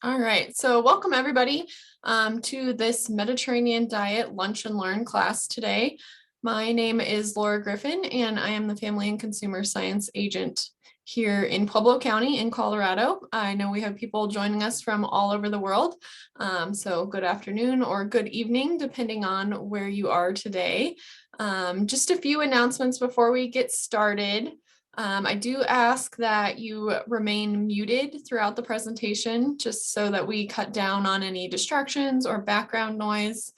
All right, so welcome everybody to this Mediterranean Diet Lunch and Learn class today. My name is Laura Griffin, and I am the Family and Consumer Science Agent here in Pueblo County in Colorado. I know we have people joining us from all over the world, so good afternoon or good evening, depending on where you are today. Just a few announcements before we get started. I do ask that you remain muted throughout the presentation, just so that we cut down on any distractions or background noise.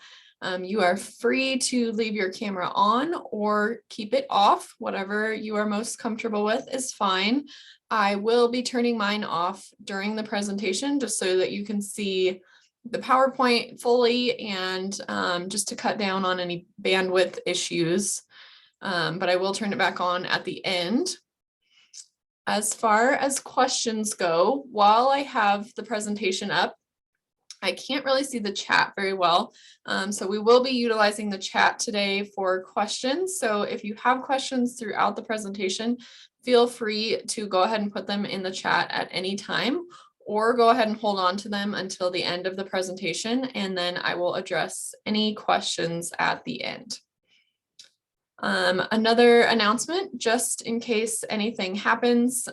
You are free to leave your camera on or keep it off. Whatever you are most comfortable with is fine. I will be turning mine off during the presentation just so that you can see the PowerPoint fully and just to cut down on any bandwidth issues. But I will turn it back on at the end. As far as questions go, while I have the presentation up, I can't really see the chat very well. So we will be utilizing the chat today for questions. So if you have questions throughout the presentation, feel free to go ahead and put them in the chat at any time, or go ahead and hold on to them until the end of the presentation, and then I will address any questions at the end. Another announcement, just in case anything happens,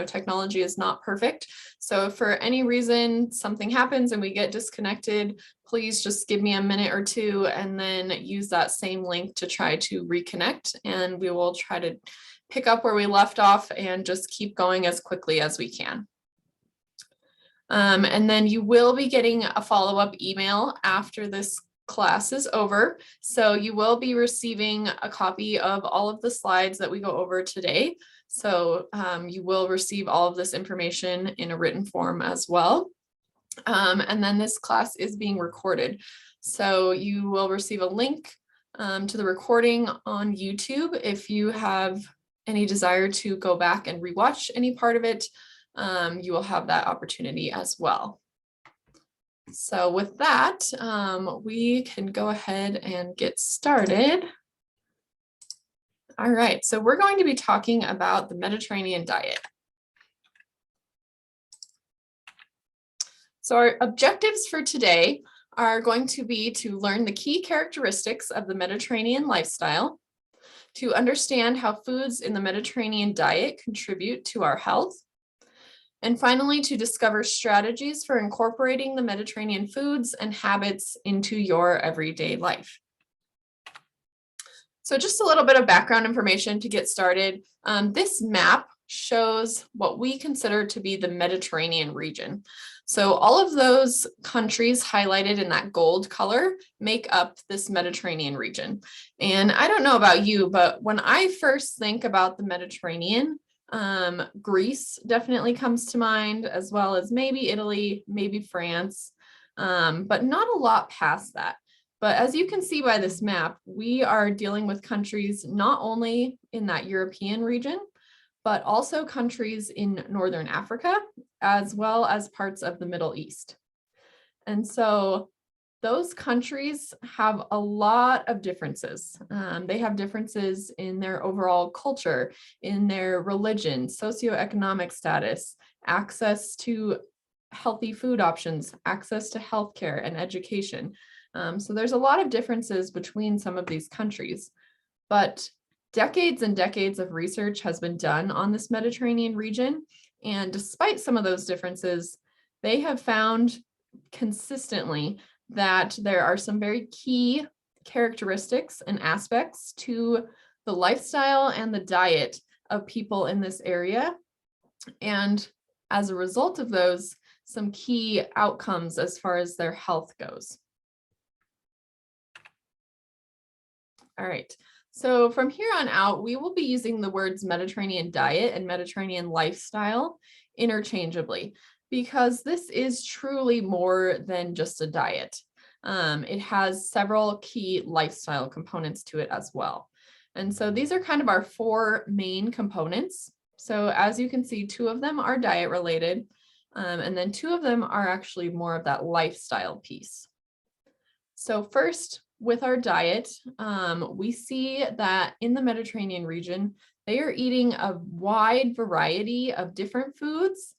technology is not perfect. So if for any reason something happens and we get disconnected, please just give me a minute or two and then use that same link to try to reconnect, and we will try to pick up where we left off and just keep going as quickly as we can. And then you will be getting a follow-up email after this class is over. So you will be receiving a copy of all of the slides that we go over today. So you will receive all of this information in a written form as well. And then this class is being recorded. So you will receive a link to the recording on YouTube. If you have any desire to go back and rewatch any part of it, you will have that opportunity as well. So with that, we can go ahead and get started. All right, so we're going to be talking about the Mediterranean diet. So our objectives for today are going to be to learn the key characteristics of the Mediterranean lifestyle, to understand how foods in the Mediterranean diet contribute to our health, and finally, to discover strategies for incorporating the Mediterranean foods and habits into your everyday life. So just a little bit of background information to get started. This map shows what we consider to be the Mediterranean region. So all of those countries highlighted in that gold color make up this Mediterranean region. And I don't know about you, but when I first think about the Mediterranean, Greece definitely comes to mind, as well as maybe Italy, maybe France, but not a lot past that. But as you can see by this map, we are dealing with countries not only in that European region, but also countries in Northern Africa, as well as parts of the Middle East. And so those countries have a lot of differences. They have differences in their overall culture, in their religion, socioeconomic status, access to healthy food options, access to healthcare and education. So there's a lot of differences between some of these countries, but decades and decades of research has been done on this Mediterranean region. And despite some of those differences, they have found consistently that there are some very key characteristics and aspects to the lifestyle and the diet of people in this area. And as a result of those, some key outcomes as far as their health goes. All right, so from here on out, we will be using the words Mediterranean diet and Mediterranean lifestyle interchangeably, because this is truly more than just a diet. It has several key lifestyle components to it as well. And so these are kind of our four main components. So as you can see, two of them are diet related, and then two of them are actually more of that lifestyle piece. So first, with our diet, we see that in the Mediterranean region, they are eating a wide variety of different foods.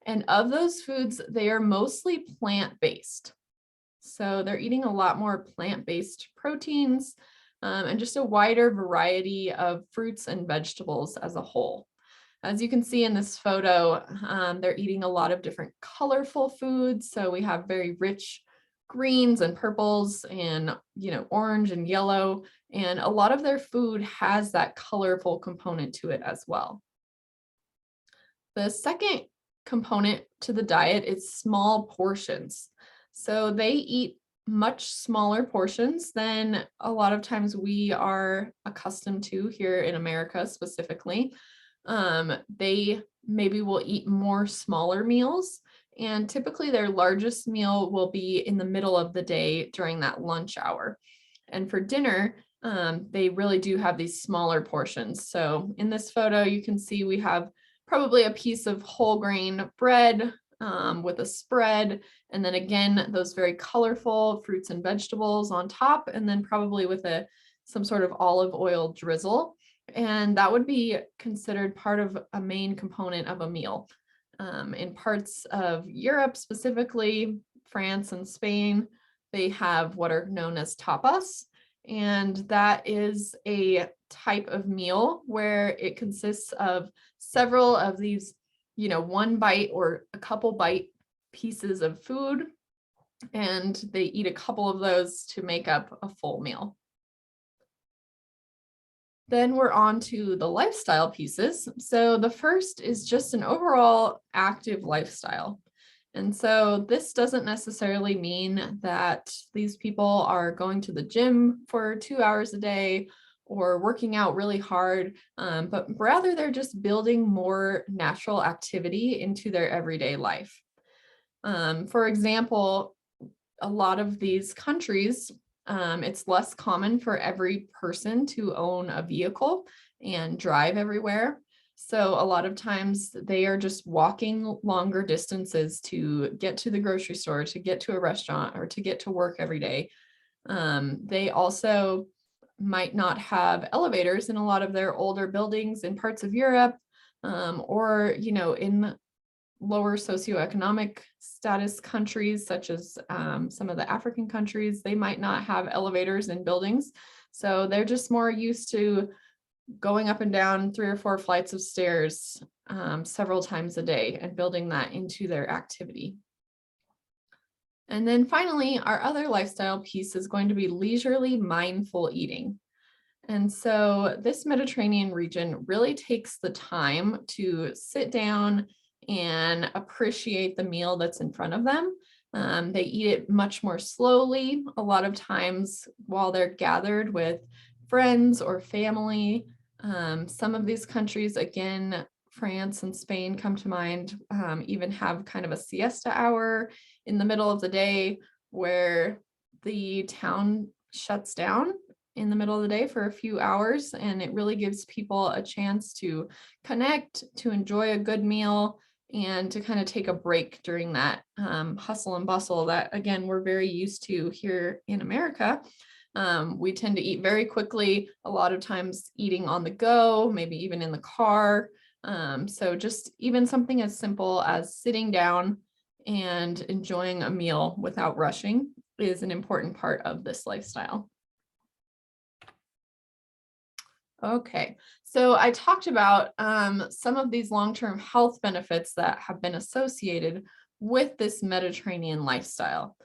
And of those foods, they are mostly plant-based. So they're eating a lot more plant-based proteins and just a wider variety of fruits and vegetables as a whole. As you can see in this photo, they're eating a lot of different colorful foods. So we have very rich greens and purples and, orange and yellow. And a lot of their food has that colorful component to it as well. The second component to the diet is small portions. So they eat much smaller portions than a lot of times we are accustomed to here in America specifically. They maybe will eat more smaller meals, and typically their largest meal will be in the middle of the day during that lunch hour. And for dinner, they really do have these smaller portions. So in this photo, you can see we have probably a piece of whole grain bread with a spread, and then again, those very colorful fruits and vegetables on top, and then probably with some sort of olive oil drizzle. And that would be considered part of a main component of a meal. In parts of Europe, specifically France and Spain, they have what are known as tapas. And that is a type of meal where it consists of several of these, one bite or a couple bite pieces of food. And they eat a couple of those to make up a full meal. Then we're on to the lifestyle pieces. So the first is just an overall active lifestyle. And so this doesn't necessarily mean that these people are going to the gym for 2 hours a day or working out really hard, but rather they're just building more natural activity into their everyday life. For example, a lot of these countries, it's less common for every person to own a vehicle and drive everywhere. So a lot of times they are just walking longer distances to get to the grocery store, to get to a restaurant, or to get to work every day. They also might not have elevators in a lot of their older buildings in parts of Europe, or, in lower socioeconomic status countries, such as some of the African countries, they might not have elevators in buildings. So they're just more used to going up and down 3 or 4 flights of stairs several times a day and building that into their activity. And then finally, our other lifestyle piece is going to be leisurely mindful eating. And so this Mediterranean region really takes the time to sit down and appreciate the meal that's in front of them. They eat it much more slowly, a lot of times while they're gathered with friends or family. Some of these countries, again, France and Spain come to mind, even have kind of a siesta hour in the middle of the day where the town shuts down in the middle of the day for a few hours, and it really gives people a chance to connect, to enjoy a good meal, and to kind of take a break during that hustle and bustle that, again, we're very used to here in America. We tend to eat very quickly, a lot of times eating on the go, maybe even in the car. So just even something as simple as sitting down and enjoying a meal without rushing is an important part of this lifestyle. Okay, so I talked about some of these long-term health benefits that have been associated with this Mediterranean lifestyle.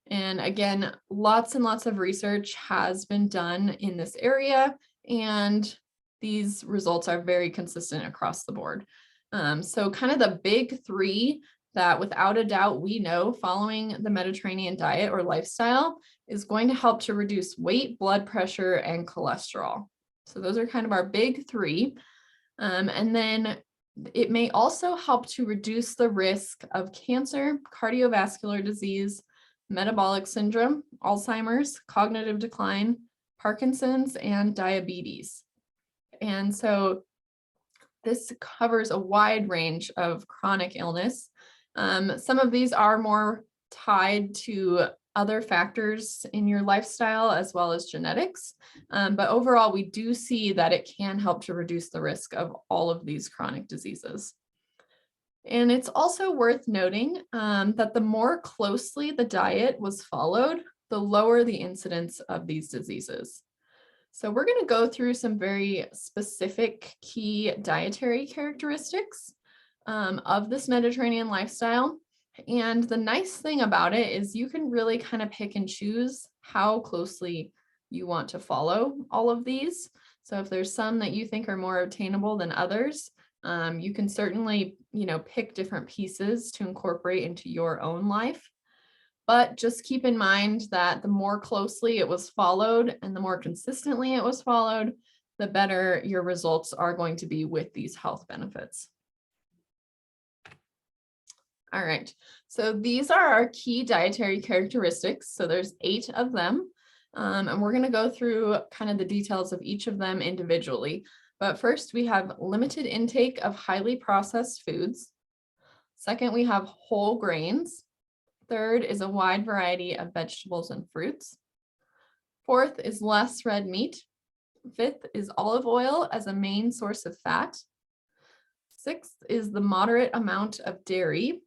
And again, lots and lots of research has been done in this area, and these results are very consistent across the board. So kind of the big three that without a doubt we know following the Mediterranean diet or lifestyle is going to help to reduce weight, blood pressure, and cholesterol. So those are kind of our big three. And then it may also help to reduce the risk of cancer, cardiovascular disease, metabolic syndrome, Alzheimer's, cognitive decline, Parkinson's, and diabetes. And so this covers a wide range of chronic illness. Some of these are more tied to other factors in your lifestyle as well as genetics. But overall, we do see that it can help to reduce the risk of all of these chronic diseases. And it's also worth noting that the more closely the diet was followed, the lower the incidence of these diseases. So we're going to go through some very specific key dietary characteristics of this Mediterranean lifestyle. And the nice thing about it is you can really kind of pick and choose how closely you want to follow all of these. So if there's some that you think are more attainable than others, you can certainly, pick different pieces to incorporate into your own life. But just keep in mind that the more closely it was followed and the more consistently it was followed, the better your results are going to be with these health benefits. All right, so these are our key dietary characteristics. So there's 8 of them, and we're going to go through kind of the details of each of them individually. But first, we have limited intake of highly processed foods. Second, we have whole grains. Third is a wide variety of vegetables and fruits. Fourth is less red meat. Fifth is olive oil as a main source of fat. Sixth is the moderate amount of dairy.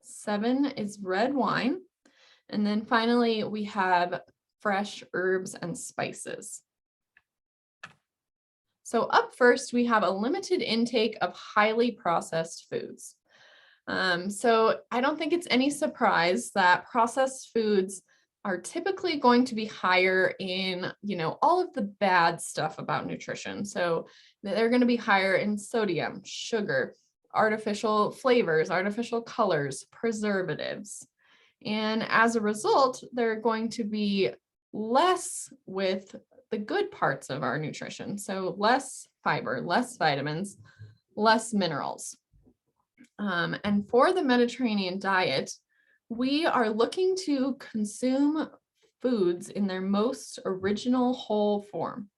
7 is red wine. And then finally, we have fresh herbs and spices. So up first, we have a limited intake of highly processed foods. So I don't think it's any surprise that processed foods are typically going to be higher in, all of the bad stuff about nutrition. So they're going to be higher in sodium, sugar, artificial flavors, artificial colors, preservatives. And as a result, they're going to be less with the good parts of our nutrition. So less fiber, less vitamins, less minerals. And for the Mediterranean diet, we are looking to consume foods in their most original whole form.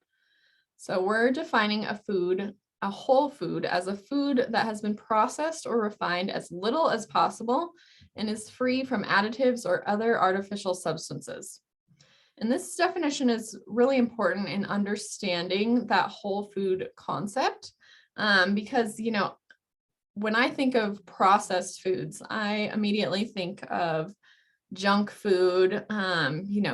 So we're defining a whole food, as a food that has been processed or refined as little as possible and is free from additives or other artificial substances. And this definition is really important in understanding that whole food concept because, when I think of processed foods, I immediately think of junk food,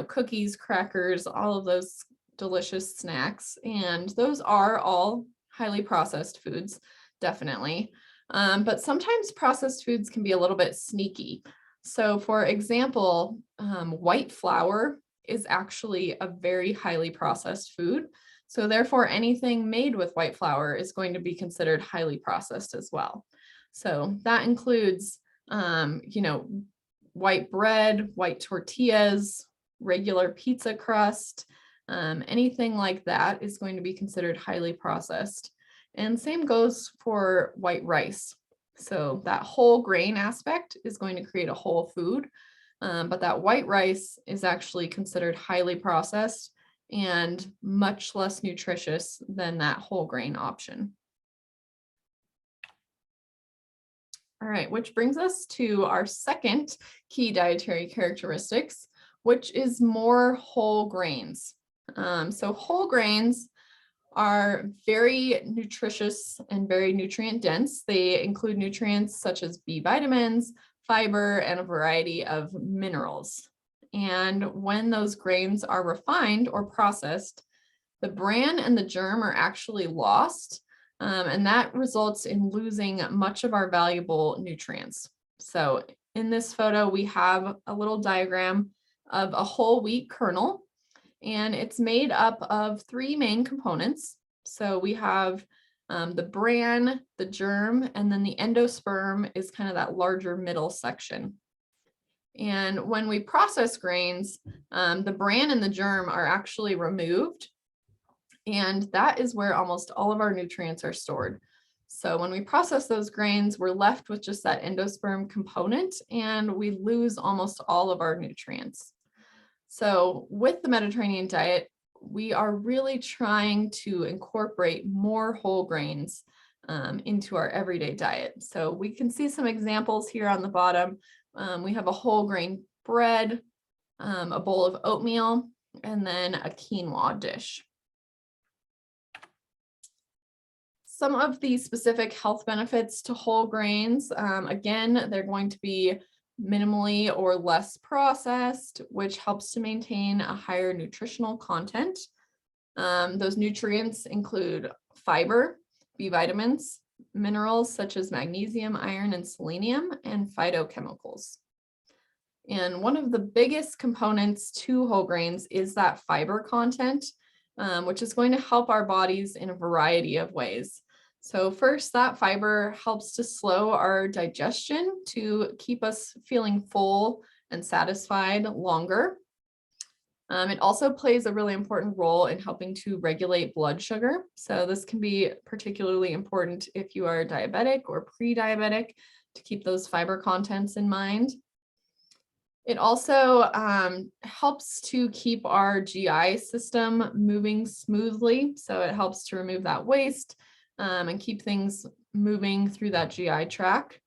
cookies, crackers, all of those delicious snacks. And those are all highly processed foods, definitely. But sometimes processed foods can be a little bit sneaky. So for example, white flour is actually a very highly processed food. So therefore, anything made with white flour is going to be considered highly processed as well. So that includes, white bread, white tortillas, regular pizza crust, anything like that is going to be considered highly processed. And same goes for white rice. So that whole grain aspect is going to create a whole food, but that white rice is actually considered highly processed and much less nutritious than that whole grain option. All right, which brings us to our second key dietary characteristics, which is more whole grains. So whole grains are very nutritious and very nutrient dense. They include nutrients such as B vitamins, fiber, and a variety of minerals. And when those grains are refined or processed, the bran and the germ are actually lost, and that results in losing much of our valuable nutrients. So in this photo, we have a little diagram of a whole wheat kernel, and it's made up of 3 main components. So we have the bran, the germ, and then the endosperm is kind of that larger middle section. And when we process grains, the bran and the germ are actually removed, and that is where almost all of our nutrients are stored. So when we process those grains, we're left with just that endosperm component, and we lose almost all of our nutrients. So with the Mediterranean diet, we are really trying to incorporate more whole grains into our everyday diet. So we can see some examples here on the bottom. We have a whole grain bread, a bowl of oatmeal, and then a quinoa dish. Some of the specific health benefits to whole grains, again, they're going to be minimally or less processed, which helps to maintain a higher nutritional content. Those nutrients include fiber, B vitamins, minerals such as magnesium, iron, and selenium, and phytochemicals. And one of the biggest components to whole grains is that fiber content, which is going to help our bodies in a variety of ways. So first, that fiber helps to slow our digestion to keep us feeling full and satisfied longer. It also plays a really important role in helping to regulate blood sugar. So this can be particularly important if you are diabetic or pre-diabetic, to keep those fiber contents in mind. It also helps to keep our GI system moving smoothly. So it helps to remove that waste and keep things moving through that GI tract.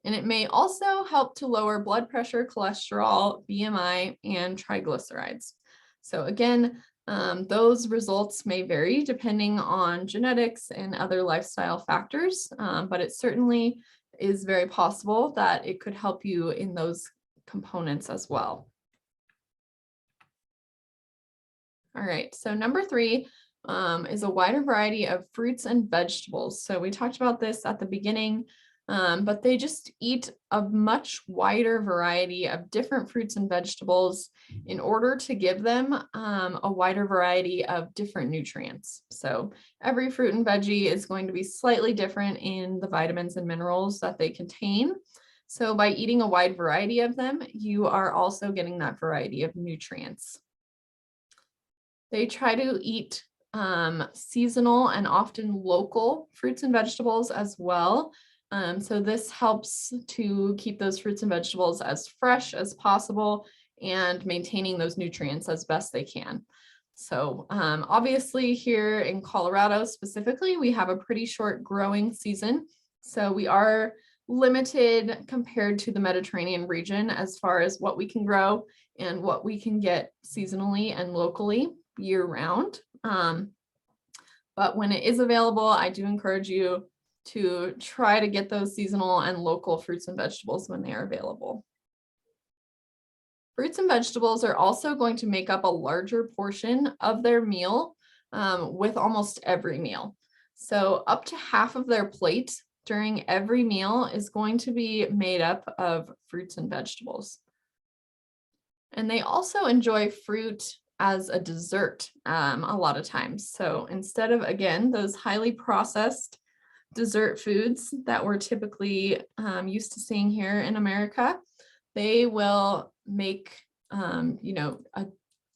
And it may also help to lower blood pressure, cholesterol, BMI, and triglycerides. So again, those results may vary depending on genetics and other lifestyle factors, but it certainly is very possible that it could help you in those components as well. All right, so number 3 is a wider variety of fruits and vegetables. So we talked about this at the beginning, but they just eat a much wider variety of different fruits and vegetables in order to give them a wider variety of different nutrients. So every fruit and veggie is going to be slightly different in the vitamins and minerals that they contain. So by eating a wide variety of them, you are also getting that variety of nutrients. They try to eat seasonal and often local fruits and vegetables as well. So this helps to keep those fruits and vegetables as fresh as possible and maintaining those nutrients as best they can. So obviously here in Colorado specifically, we have a pretty short growing season. So we are limited compared to the Mediterranean region as far as what we can grow and what we can get seasonally and locally year round. But when it is available, I do encourage you to try to get those seasonal and local fruits and vegetables when they are available. Fruits and vegetables are also going to make up a larger portion of their meal with almost every meal. So up to half of their plate during every meal is going to be made up of fruits and vegetables. And they also enjoy fruit as a dessert a lot of times. So instead of, again, those highly processed dessert foods that we're typically used to seeing here in America, they will make, a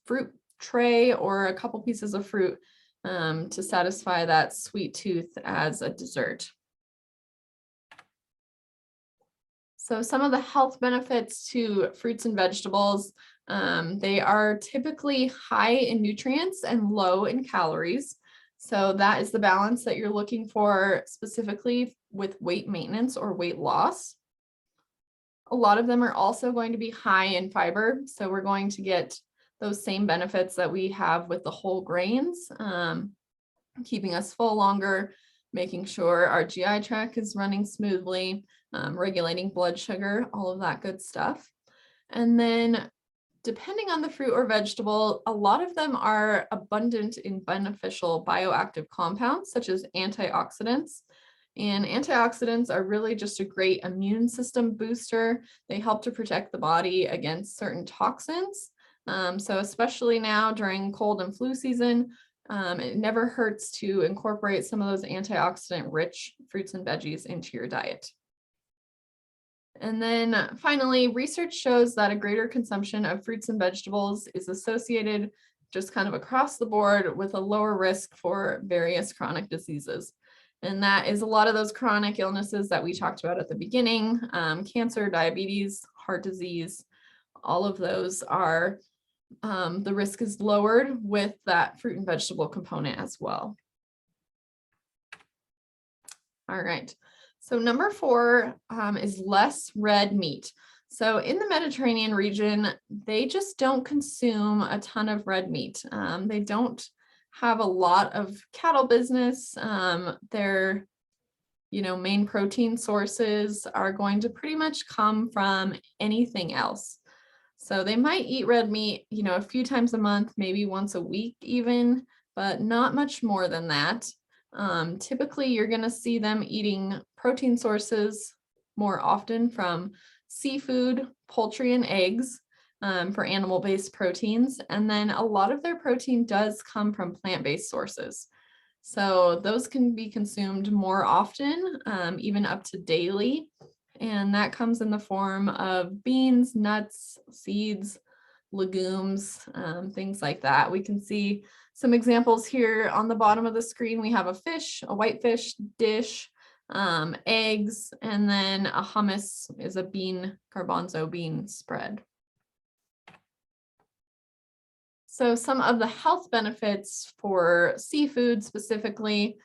fruit tray or a couple pieces of fruit to satisfy that sweet tooth as a dessert. So some of the health benefits to fruits and vegetables, they are typically high in nutrients and low in calories. So that is the balance that you're looking for specifically with weight maintenance or weight loss. A lot of them are also going to be high in fiber. So we're going to get those same benefits that we have with the whole grains, keeping us full longer, making sure our GI tract is running smoothly, regulating blood sugar, all of that good stuff. And then depending on the fruit or vegetable, a lot of them are abundant in beneficial bioactive compounds, such as antioxidants. And antioxidants are really just a great immune system booster. They help to protect the body against certain toxins. So especially now during cold and flu season, it never hurts to incorporate some of those antioxidant-rich fruits and veggies into your diet. And then finally, research shows that a greater consumption of fruits and vegetables is associated just kind of across the board with a lower risk for various chronic diseases. And that is a lot of those chronic illnesses that we talked about at the beginning, cancer, diabetes, heart disease, all of those are, the risk is lowered with that fruit and vegetable component as well. All right. So number 4 is less red meat. So in the Mediterranean region, they just don't consume a ton of red meat. They don't have a lot of cattle business. Their main protein sources are going to pretty much come from anything else. So they might eat red meat, a few times a month, maybe once a week even, but not much more than that. Typically, you're going to see them eating protein sources more often from seafood, poultry, and eggs for animal-based proteins. And then a lot of their protein does come from plant-based sources. So those can be consumed more often, even up to daily. And that comes in the form of beans, nuts, seeds, legumes, things like that. We can see some examples here on the bottom of the screen. We have a fish, a whitefish dish, eggs, and then a hummus is a garbanzo bean spread. So some of the health benefits for seafood specifically,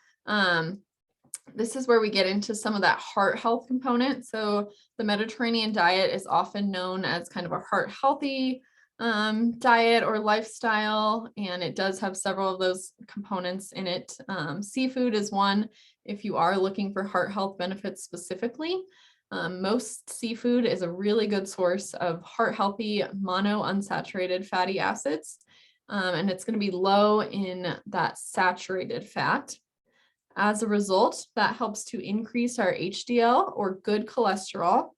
this is where we get into some of that heart health component. So the Mediterranean diet is often known as kind of a heart healthy diet or lifestyle, and it does have several of those components in it. Seafood is one if you are looking for heart health benefits specifically. Most seafood is a really good source of heart healthy monounsaturated fatty acids, and it's going to be low in that saturated fat. As a result, that helps to increase our HDL or good cholesterol,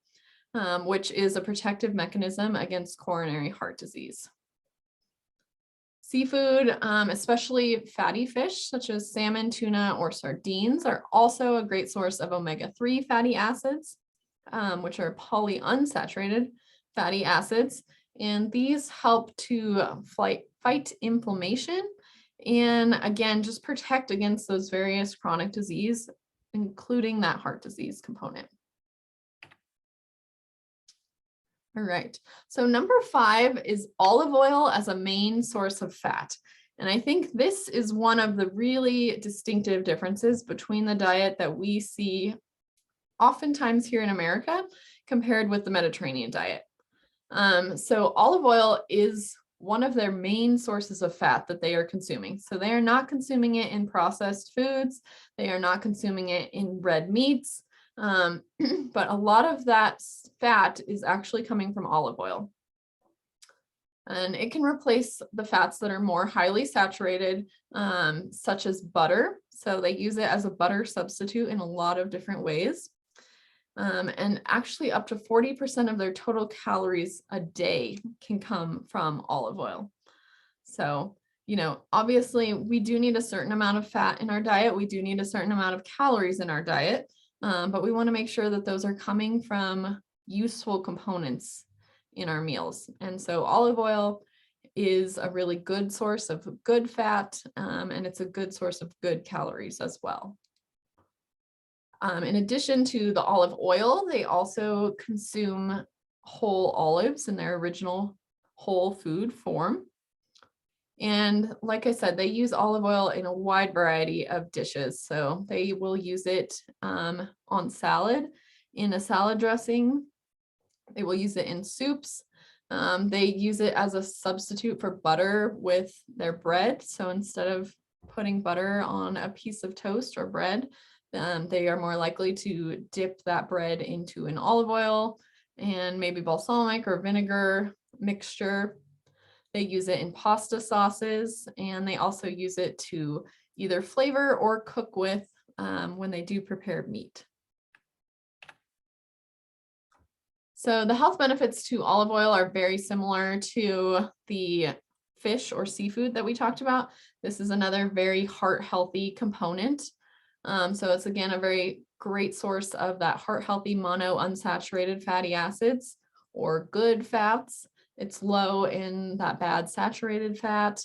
which is a protective mechanism against coronary heart disease. Seafood, especially fatty fish such as salmon, tuna, or sardines, are also a great source of omega-3 fatty acids, which are polyunsaturated fatty acids. And these help to fight inflammation and, again, just protect against those various chronic disease, including that heart disease component. All right, so number 5 is olive oil as a main source of fat. And I think this is one of the really distinctive differences between the diet that we see oftentimes here in America compared with the Mediterranean diet. So olive oil is one of their main sources of fat that they are consuming. So they are not consuming it in processed foods. They are not consuming it in red meats. But a lot of that fat is actually coming from olive oil. And it can replace the fats that are more highly saturated, such as butter. So they use it as a butter substitute in a lot of different ways. And actually up to 40% of their total calories a day can come from olive oil. So, obviously we do need a certain amount of fat in our diet. We do need a certain amount of calories in our diet, but we want to make sure that those are coming from useful components in our meals. And so olive oil is a really good source of good fat, and it's a good source of good calories as well. In addition to the olive oil, they also consume whole olives in their original whole food form. And like I said, they use olive oil in a wide variety of dishes. So they will use it on salad, in a salad dressing. They will use it in soups. They use it as a substitute for butter with their bread. So instead of putting butter on a piece of toast or bread, they are more likely to dip that bread into an olive oil and maybe balsamic or vinegar mixture. They use it in pasta sauces, and they also use it to either flavor or cook with when they do prepare meat. So the health benefits to olive oil are very similar to the fish or seafood that we talked about. This is another very heart healthy component. So it's, again, a very great source of that heart healthy monounsaturated fatty acids or good fats. It's low in that bad saturated fat,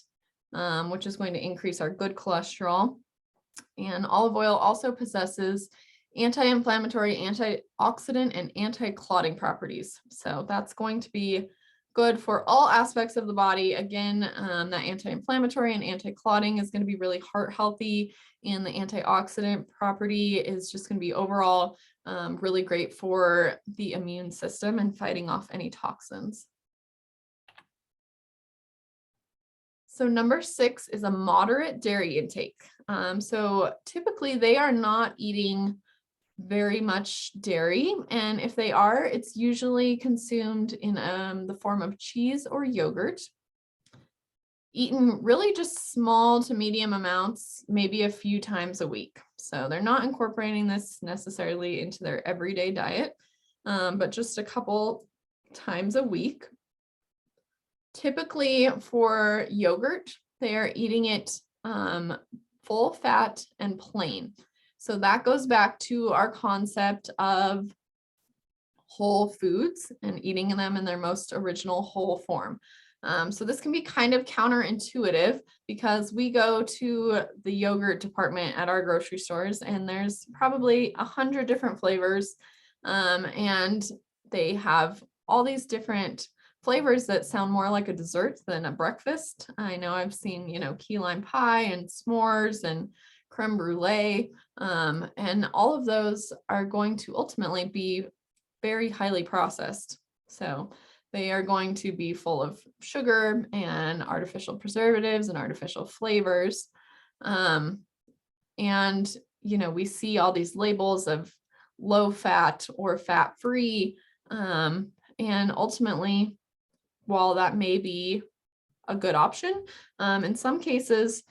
which is going to increase our good cholesterol. And olive oil also possesses anti-inflammatory, antioxidant, and anti-clotting properties. So that's going to be good for all aspects of the body. Again, that anti-inflammatory and anti-clotting is going to be really heart healthy, and the antioxidant property is just going to be overall really great for the immune system and fighting off any toxins. So number 6 is a moderate dairy intake. So typically they are not eating very much dairy, and if they are, it's usually consumed in the form of cheese or yogurt, eaten really just small to medium amounts, maybe a few times a week. So they're not incorporating this necessarily into their everyday diet, but just a couple times a week. Typically for yogurt, they are eating it full fat and plain. So that goes back to our concept of whole foods and eating them in their most original whole form. So this can be kind of counterintuitive because we go to the yogurt department at our grocery stores and there's probably 100 different flavors, and they have all these different flavors that sound more like a dessert than a breakfast. I know I've seen, key lime pie and s'mores and creme brulee, and all of those are going to ultimately be very highly processed. So they are going to be full of sugar and artificial preservatives and artificial flavors. And, we see all these labels of low fat or fat free. And ultimately, while that may be a good option, in some cases,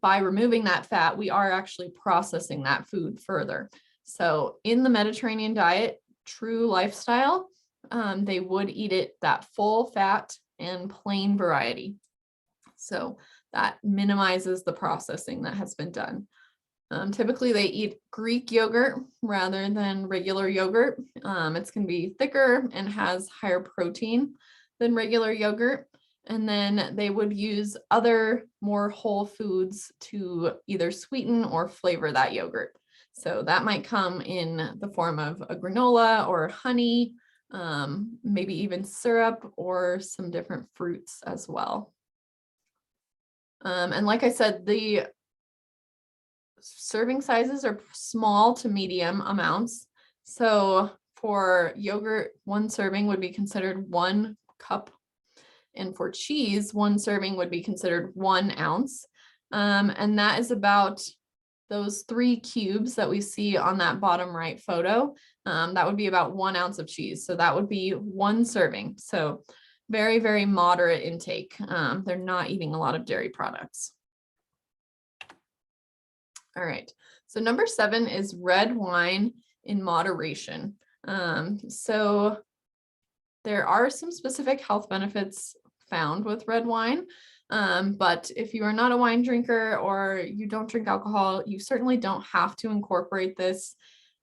by removing that fat, we are actually processing that food further. So in the Mediterranean diet, true lifestyle, they would eat it that full fat and plain variety. So that minimizes the processing that has been done. Typically they eat Greek yogurt rather than regular yogurt. It's going to be thicker and has higher protein than regular yogurt. And then they would use other more whole foods to either sweeten or flavor that yogurt. So that might come in the form of a granola or honey, maybe even syrup or some different fruits as well. And like I said, the serving sizes are small to medium amounts. So for yogurt, 1 serving would be considered 1 cup. And for cheese, 1 serving would be considered 1 ounce. And that is about those 3 cubes that we see on that bottom right photo. That would be about 1 ounce of cheese. So that would be 1 serving. So very, very moderate intake. They're not eating a lot of dairy products. All right. So number 7 is red wine in moderation. So there are some specific health benefits found with red wine. But if you are not a wine drinker or you don't drink alcohol, you certainly don't have to incorporate this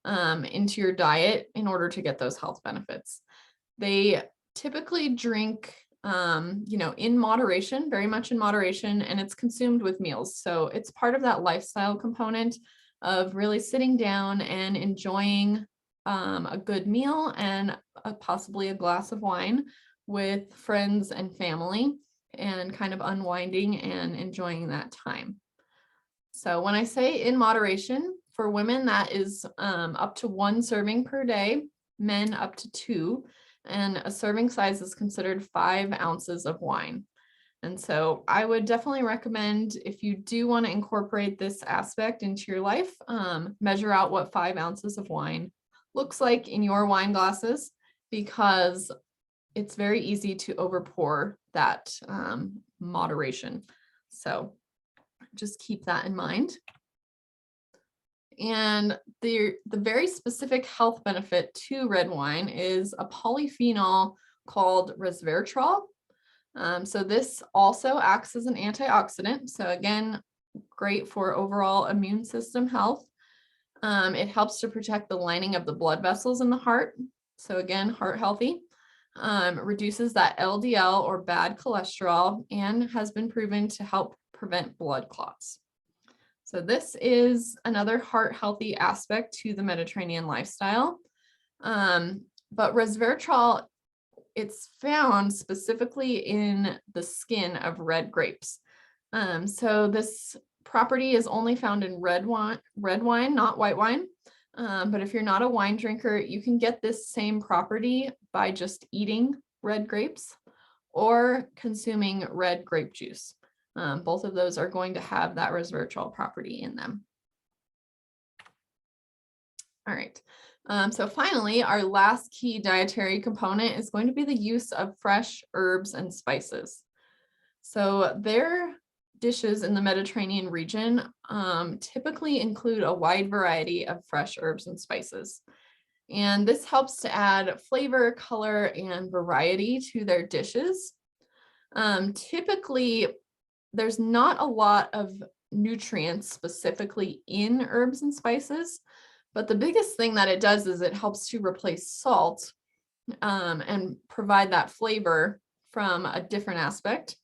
into your diet in order to get those health benefits. They typically drink, in moderation, very much in moderation, and it's consumed with meals. So it's part of that lifestyle component of really sitting down and enjoying a good meal and possibly a glass of wine with friends and family and kind of unwinding and enjoying that time. So when I say in moderation, for women, that is up to 1 serving per day, men up to 2, and a serving size is considered 5 ounces of wine. And so I would definitely recommend, if you do want to incorporate this aspect into your life, measure out what 5 ounces of wine looks like in your wine glasses, because it's very easy to overpour that moderation. So just keep that in mind. And the very specific health benefit to red wine is a polyphenol called resveratrol. So this also acts as an antioxidant. So again, great for overall immune system health. It helps to protect the lining of the blood vessels in the heart. So again, heart healthy. Reduces that LDL or bad cholesterol and has been proven to help prevent blood clots. So this is another heart healthy aspect to the Mediterranean lifestyle. But resveratrol, it's found specifically in the skin of red grapes. So this property is only found in red wine, not white wine. But if you're not a wine drinker, you can get this same property by just eating red grapes or consuming red grape juice. Both of those are going to have that resveratrol property in them. All right. So finally, our last key dietary component is going to be the use of fresh herbs and spices. So their dishes in the Mediterranean region typically include a wide variety of fresh herbs and spices. And this helps to add flavor, color, and variety to their dishes. Typically, there's not a lot of nutrients specifically in herbs and spices, but the biggest thing that it does is it helps to replace salt and provide that flavor from a different aspect,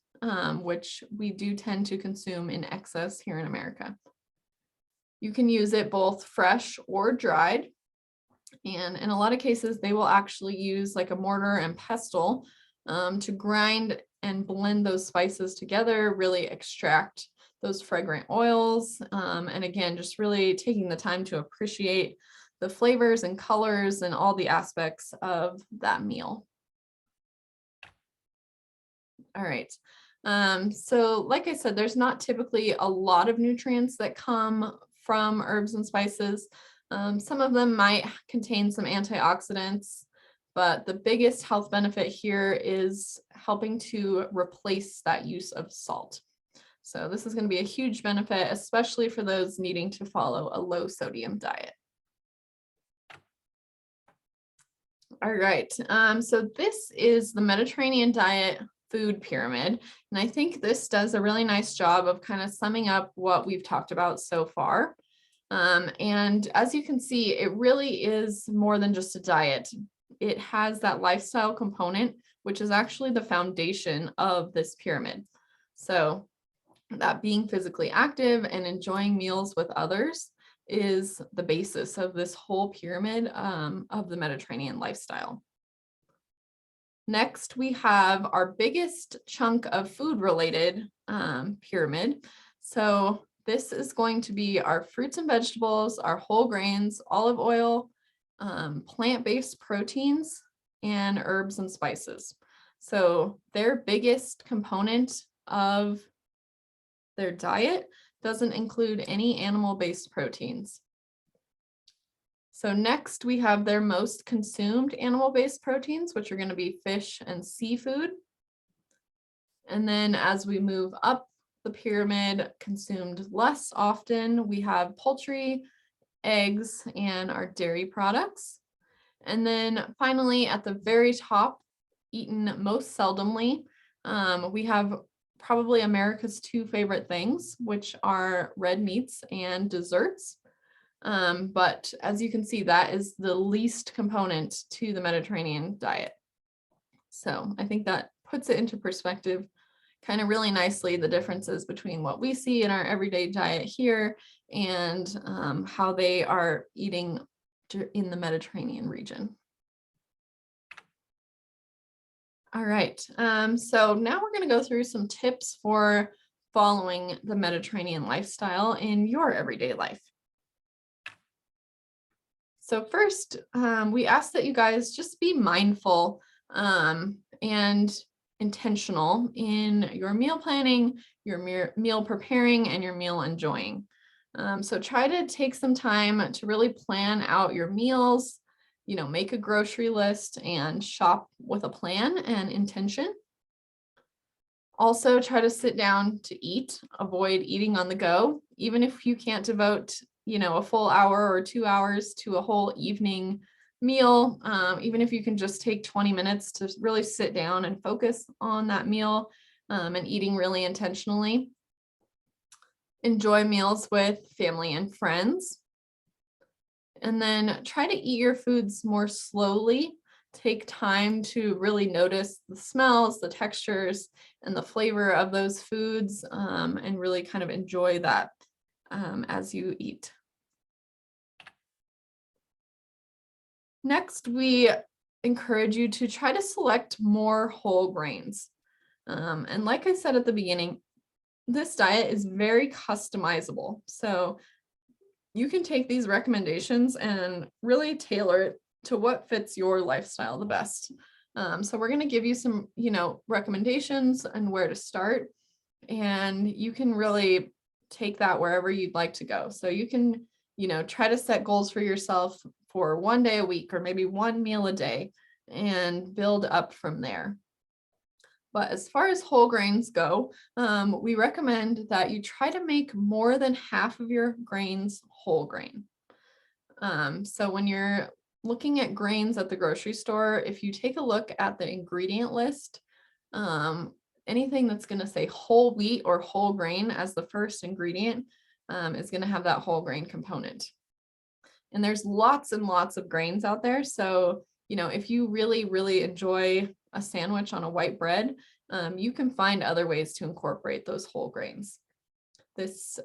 which we do tend to consume in excess here in America. You can use it both fresh or dried. And in a lot of cases, they will actually use like a mortar and pestle to grind and blend those spices together, really extract those fragrant oils. And again, just really taking the time to appreciate the flavors and colors and all the aspects of that meal. All right. So like I said, there's not typically a lot of nutrients that come from herbs and spices. Some of them might contain some antioxidants, but the biggest health benefit here is helping to replace that use of salt. So this is going to be a huge benefit, especially for those needing to follow a low sodium diet. All right, so this is the Mediterranean diet food pyramid. And I think this does a really nice job of kind of summing up what we've talked about so far. And as you can see, it really is more than just a diet. It has that lifestyle component, which is actually the foundation of this pyramid. So that being physically active and enjoying meals with others is the basis of this whole pyramid of the Mediterranean lifestyle. Next, we have our biggest chunk of food-related pyramid. So this is going to be our fruits and vegetables, our whole grains, olive oil, plant-based proteins, and herbs and spices. So their biggest component of their diet doesn't include any animal-based proteins. So next we have their most consumed animal-based proteins, which are going to be fish and seafood. And then as we move up the pyramid, consumed less often, we have poultry, eggs, and our dairy products. And then finally at the very top, eaten most seldomly, we have probably America's two favorite things, which are red meats and desserts. But as you can see, that is the least component to the Mediterranean diet. So I think that puts it into perspective kind of really nicely, the differences between what we see in our everyday diet here and how they are eating in the Mediterranean region. All right, so now we're going to go through some tips for following the Mediterranean lifestyle in your everyday life. So first, we ask that you guys just be mindful and intentional in your meal planning, your meal preparing, and your meal enjoying. So try to take some time to really plan out your meals, make a grocery list and shop with a plan and intention. Also try to sit down to eat, avoid eating on the go, even if you can't devote a full hour or 2 hours to a whole evening meal, even if you can just take 20 minutes to really sit down and focus on that meal and eating really intentionally. Enjoy meals with family and friends. And then try to eat your foods more slowly. Take time to really notice the smells, the textures, and the flavor of those foods, and really kind of enjoy that as you eat. Next, we encourage you to try to select more whole grains. And like I said at the beginning, this diet is very customizable. So you can take these recommendations and really tailor it to what fits your lifestyle the best. So we're going to give you some, recommendations and where to start. and you can really take that wherever you'd like to go. So you can, try to set goals for yourself for one day a week or maybe one meal a day and build up from there. But as far as whole grains go, we recommend that you try to make more than half of your grains whole grain. So when you're looking at grains at the grocery store, if you take a look at the ingredient list, anything that's going to say whole wheat or whole grain as the first ingredient is going to have that whole grain component. And there's lots and lots of grains out there. So, if you really, really enjoy a sandwich on a white bread, you can find other ways to incorporate those whole grains. This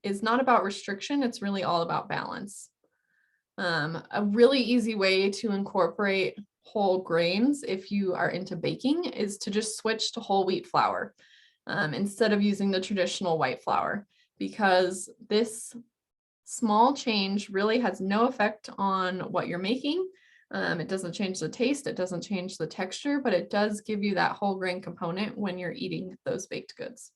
is not about restriction. It's really all about balance. A really easy way to incorporate whole grains if you are into baking is to just switch to whole wheat flour instead of using the traditional white flour, because this small change really has no effect on what you're making. It doesn't change the taste, it doesn't change the texture, but it does give you that whole grain component when you're eating those baked goods.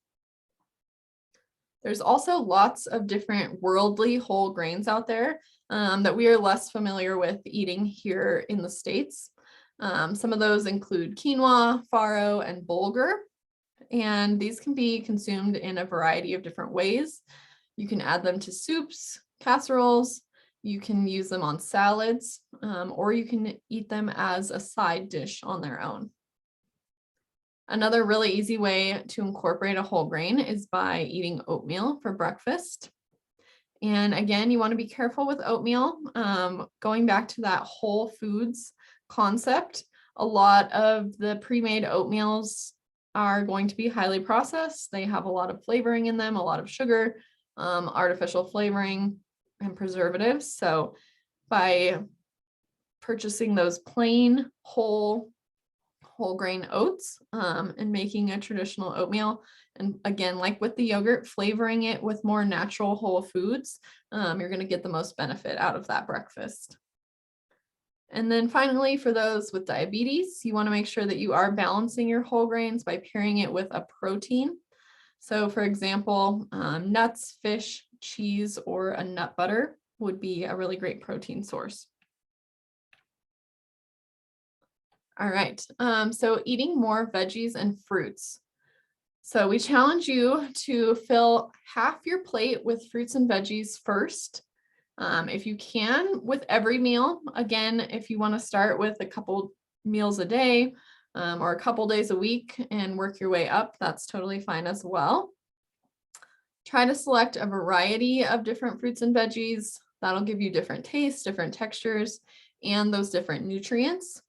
There's also lots of different worldly whole grains out there that we are less familiar with eating here in the States. Some of those include quinoa, farro, and bulgur, and these can be consumed in a variety of different ways. You can add them to soups, casseroles, you can use them on salads, or you can eat them as a side dish on their own. Another really easy way to incorporate a whole grain is by eating oatmeal for breakfast. And again, you want to be careful with oatmeal. Going back to that whole foods concept, a lot of the pre-made oatmeals are going to be highly processed. They have a lot of flavoring in them, a lot of sugar, artificial flavoring, and preservatives. So by purchasing those plain whole grain oats and making a traditional oatmeal, and again, like with the yogurt, flavoring it with more natural whole foods, you're going to get the most benefit out of that breakfast. And then finally, for those with diabetes, you want to make sure that you are balancing your whole grains by pairing it with a protein. So for example, nuts, fish, cheese, or a nut butter would be a really great protein source. All right, so eating more veggies and fruits. So we challenge you to fill half your plate with fruits and veggies first. If you can, with every meal. Again, if you want to start with a couple meals a day or a couple days a week and work your way up, that's totally fine as well. Try to select a variety of different fruits and veggies. That'll give you different tastes, different textures, and those different nutrients.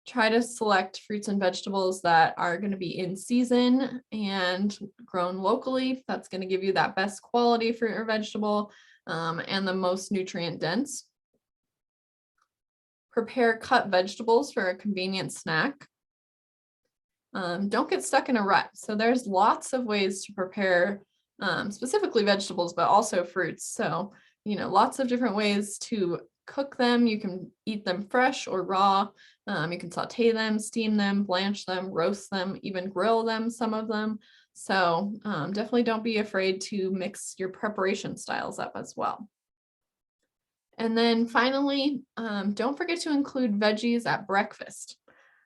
Try to select fruits and vegetables that are going to be in season and grown locally. That's going to give you that best quality fruit or vegetable and the most nutrient dense. Prepare cut vegetables for a convenient snack. Don't get stuck in a rut. So there's lots of ways to prepare specifically vegetables, but also fruits. So, lots of different ways to cook them. You can eat them fresh or raw. You can saute them, steam them, blanch them, roast them, even grill them, some of them. So definitely don't be afraid to mix your preparation styles up as well. And then finally, don't forget to include veggies at breakfast.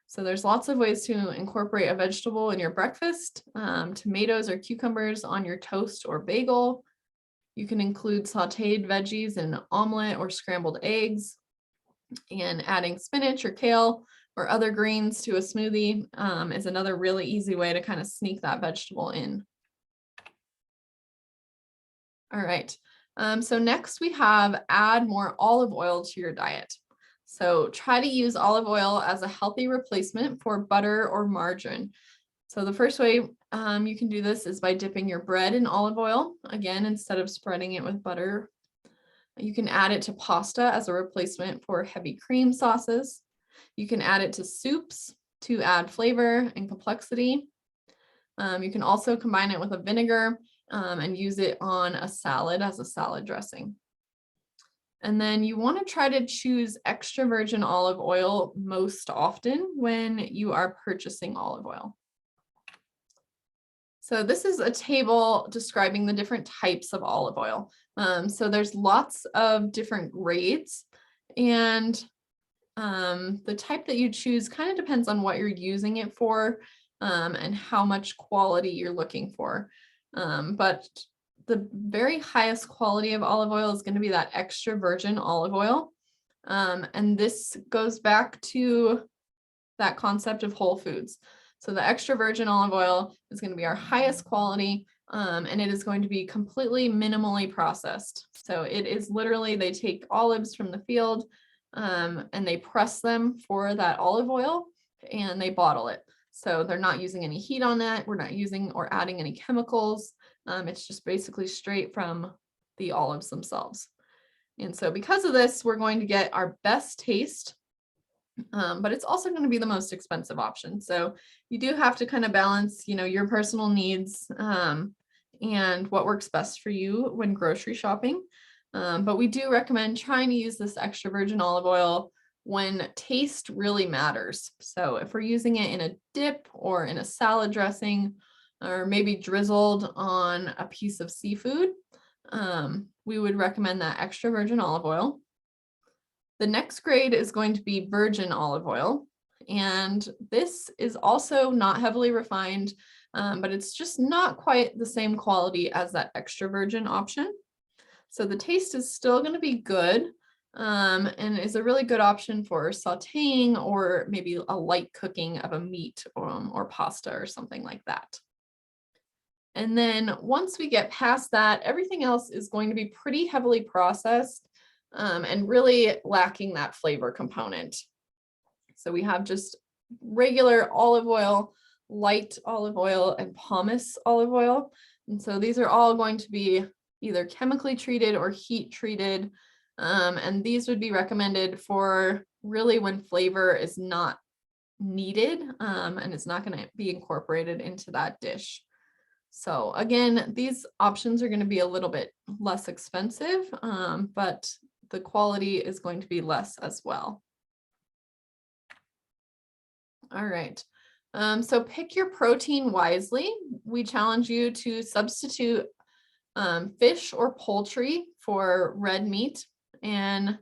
So there's lots of ways to incorporate a vegetable in your breakfast. Tomatoes or cucumbers on your toast or bagel. You can include sauteed veggies in an omelet or scrambled eggs. And adding spinach or kale or other greens to a smoothie is another really easy way to kind of sneak that vegetable in. All right, so next we have add more olive oil to your diet. So try to use olive oil as a healthy replacement for butter or margarine. So the first way you can do this is by dipping your bread in olive oil, again, instead of spreading it with butter. You can add it to pasta as a replacement for heavy cream sauces. You can add it to soups to add flavor and complexity. You can also combine it with a vinegar and use it on a salad as a salad dressing. And then you want to try to choose extra virgin olive oil most often when you are purchasing olive oil. So this is a table describing the different types of olive oil. So there's lots of different grades, and the type that you choose kind of depends on what you're using it for, and how much quality you're looking for. But the very highest quality of olive oil is going to be that extra virgin olive oil. And this goes back to that concept of whole foods. So the extra virgin olive oil is going to be our highest quality, and it is going to be completely minimally processed. So it is literally, they take olives from the field, and they press them for that olive oil and they bottle it. So they're not using any heat on that. We're not using or adding any chemicals. It's just basically straight from the olives themselves. And so because of this, we're going to get our best taste, but it's also going to be the most expensive option. So you do have to kind of balance, your personal needs, and what works best for you when grocery shopping. But we do recommend trying to use this extra virgin olive oil when taste really matters. So if we're using it in a dip or in a salad dressing, or maybe drizzled on a piece of seafood, we would recommend that extra virgin olive oil. The next grade is going to be virgin olive oil. And this is also not heavily refined, but it's just not quite the same quality as that extra virgin option. So the taste is still going to be good, and is a really good option for sauteing or maybe a light cooking of a meat, or pasta or something like that. And then once we get past that, everything else is going to be pretty heavily processed, and really lacking that flavor component. So we have just regular olive oil, light olive oil, and pomace olive oil. And so these are all going to be either chemically treated or heat treated. And these would be recommended for really when flavor is not needed, and it's not going to be incorporated into that dish. So again, these options are going to be a little bit less expensive, but the quality is going to be less as well. All right. So pick your protein wisely. We challenge you to substitute fish or poultry for red meat, and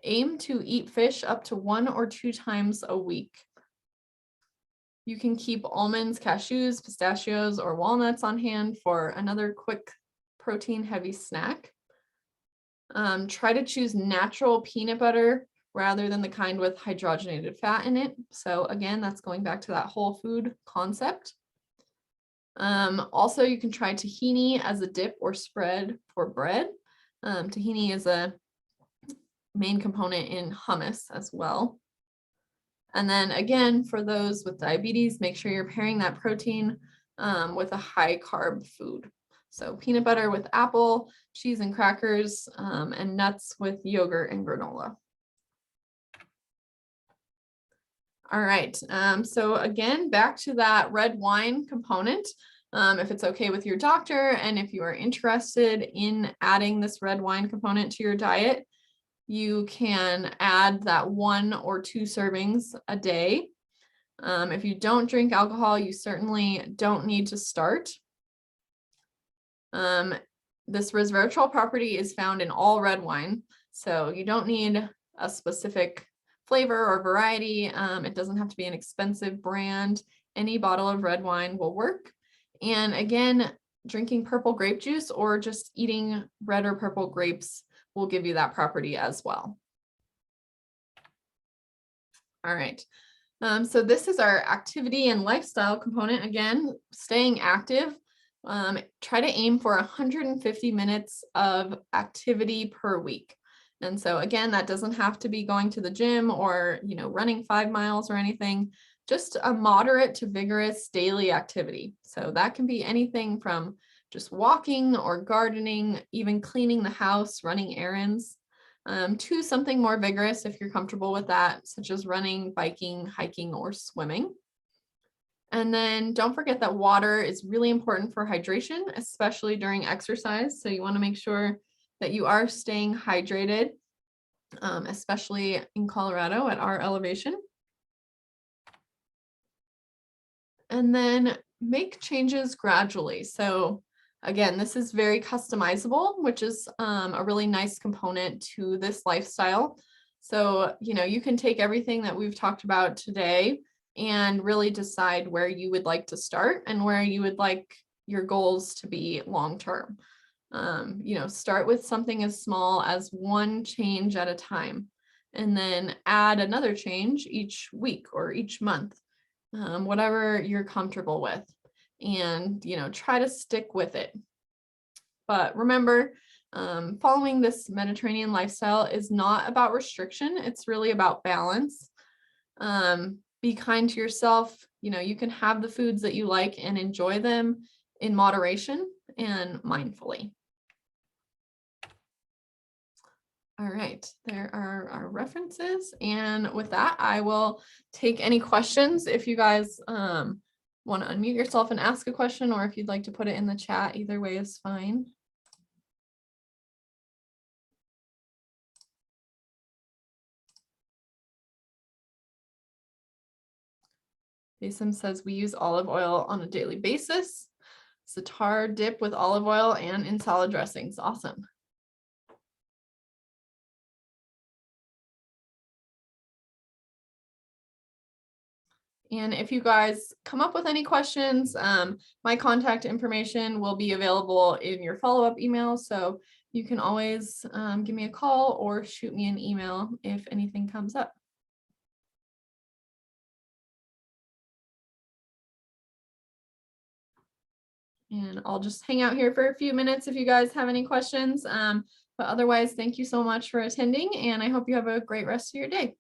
aim to eat fish up to 1 or 2 times a week. You can keep almonds, cashews, pistachios, or walnuts on hand for another quick protein heavy snack. Try to choose natural peanut butter rather than the kind with hydrogenated fat in it. So again, that's going back to that whole food concept. Also, you can try tahini as a dip or spread for bread. Tahini is a main component in hummus as well. And then again, for those with diabetes, make sure you're pairing that protein with a high carb food. So peanut butter with apple, cheese and crackers, and nuts with yogurt and granola. All right, so again, back to that red wine component. If it's okay with your doctor, and if you are interested in adding this red wine component to your diet, you can add that 1 or 2 servings a day. If you don't drink alcohol, you certainly don't need to start. This resveratrol property is found in all red wine, so you don't need a specific flavor or variety. It doesn't have to be an expensive brand. Any bottle of red wine will work. And again, drinking purple grape juice or just eating red or purple grapes will give you that property as well. All right. So this is our activity and lifestyle component. Again, staying active. Try to aim for 150 minutes of activity per week. And so again, that doesn't have to be going to the gym or, running 5 miles or anything, just a moderate to vigorous daily activity. So that can be anything from just walking or gardening, even cleaning the house, running errands, to something more vigorous if you're comfortable with that, such as running, biking, hiking, or swimming. And then don't forget that water is really important for hydration, especially during exercise. So you want to make sure that you are staying hydrated, especially in Colorado at our elevation. And then make changes gradually. So again, this is very customizable, which is a really nice component to this lifestyle. So, you can take everything that we've talked about today and really decide where you would like to start and where you would like your goals to be long term. Start with something as small as one change at a time, and then add another change each week or each month, whatever you're comfortable with, and, try to stick with it. But remember, following this Mediterranean lifestyle is not about restriction. It's really about balance. Be kind to yourself. You can have the foods that you like and enjoy them in moderation and mindfully. All right, there are our references. And with that, I will take any questions. If you guys want to unmute yourself and ask a question, or if you'd like to put it in the chat, either way is fine. Basim says we use olive oil on a daily basis. Sitar dip with olive oil and in salad dressings. Awesome. And if you guys come up with any questions, my contact information will be available in your follow-up email. So you can always give me a call or shoot me an email if anything comes up. And I'll just hang out here for a few minutes if you guys have any questions. But otherwise, thank you so much for attending, and I hope you have a great rest of your day.